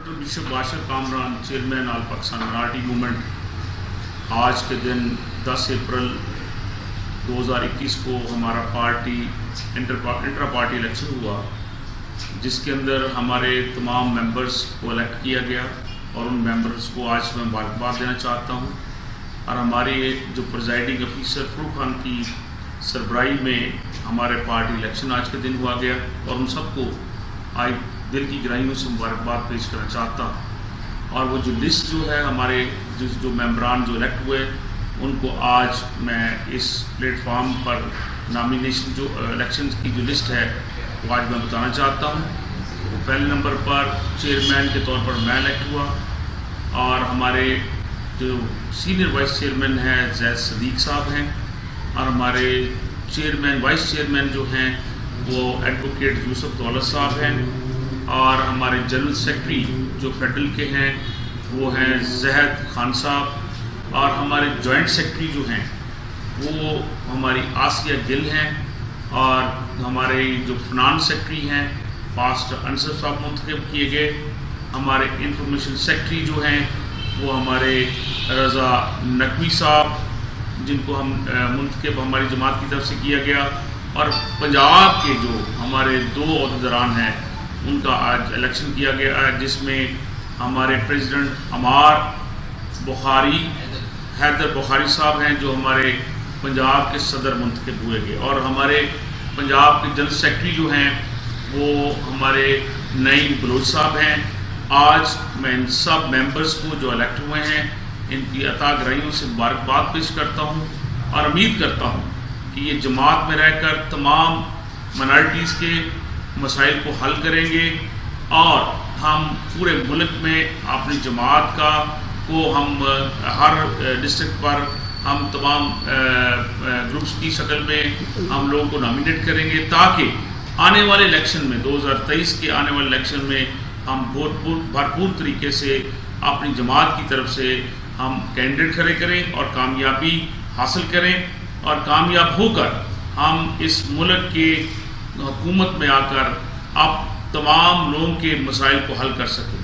Doctor bishop باشر Kamran chairman آل Pakistan minority movement آج کے دن 10 April 2021 کو ہمارا پارٹی انٹرا پارٹی الیکشن ہوا، جس کے اندر ہمارے تمام ممبرز کو الیکٹ کیا گیا، اور ان ممبرز کو آج میں مبارکباد دینا چاہتا ہوں۔ اور ہمارے جو پریزائڈنگ افیسر فروخ خان کی سربراہی میں ہمارے پارٹی الیکشن آج کے دن ہوا گیا، اور ان سب کو آج دل کی گہرائیوں سے مبارکباد پیش کرنا چاہتا ہوں۔ اور وہ جو لسٹ جو ہے ہمارے جو ممبران جو الیکٹ ہوئے، ان کو آج میں اس پلیٹ فارم پر نامینیشن جو الیکشن کی جو لسٹ ہے وہ آج میں بتانا چاہتا ہوں۔ پہلے نمبر پر چیئرمین کے طور پر میں الیکٹ ہوا، اور ہمارے جو سینئر وائس چیئرمین ہیں زید صدیق صاحب ہیں، اور ہمارے چیئرمین وائس چیئرمین جو ہیں وہ ایڈوکیٹ یوسف دولت صاحب ہیں، اور ہمارے جنرل سیکرٹری جو فیڈرل کے ہیں وہ ہیں زہد خان صاحب، اور ہمارے جوائنٹ سیکرٹری جو ہیں وہ ہماری آسیہ گل ہیں، اور ہمارے جو فنانس سیکرٹری ہیں پاسٹر انصر صاحب منتخب کیے گئے۔ ہمارے انفارمیشن سیکرٹری جو ہیں وہ ہمارے رضا نقوی صاحب، جن کو ہم منتخب ہماری جماعت کی طرف سے کیا گیا، اور پنجاب کے جو ہمارے 2 عہدیداران ہیں ان کا آج الیکشن کیا گیا ہے، جس میں ہمارے پریزیڈنٹ عمار بخاری حیدر بخاری صاحب ہیں جو ہمارے پنجاب کے صدر منتخب ہوئے گئے، اور ہمارے پنجاب کے جنرل سیکرٹری جو ہیں وہ ہمارے نعیم بلوچ صاحب ہیں۔ آج میں ان سب ممبرز کو جو الیکٹ ہوئے ہیں ان کی عطا گرائیوں سے مبارکباد پیش کرتا ہوں، اور امید کرتا ہوں کہ یہ جماعت میں رہ کر تمام منارٹیز کے مسائل کو حل کریں گے، اور ہم پورے ملک میں اپنی جماعت کو ہم ہر ڈسٹرکٹ پر ہم تمام گروپس کی شکل میں ہم لوگوں کو نامینیٹ کریں گے، تاکہ آنے والے الیکشن میں 2023 کے آنے والے الیکشن میں ہم بھرپور طریقے سے اپنی جماعت کی طرف سے ہم کینڈیڈیٹ کھڑے کریں اور کامیابی حاصل کریں، اور کامیاب ہو کر ہم اس ملک کے حکومت میں آ کر اب تمام لوگوں کے مسائل کو حل کر سکیں۔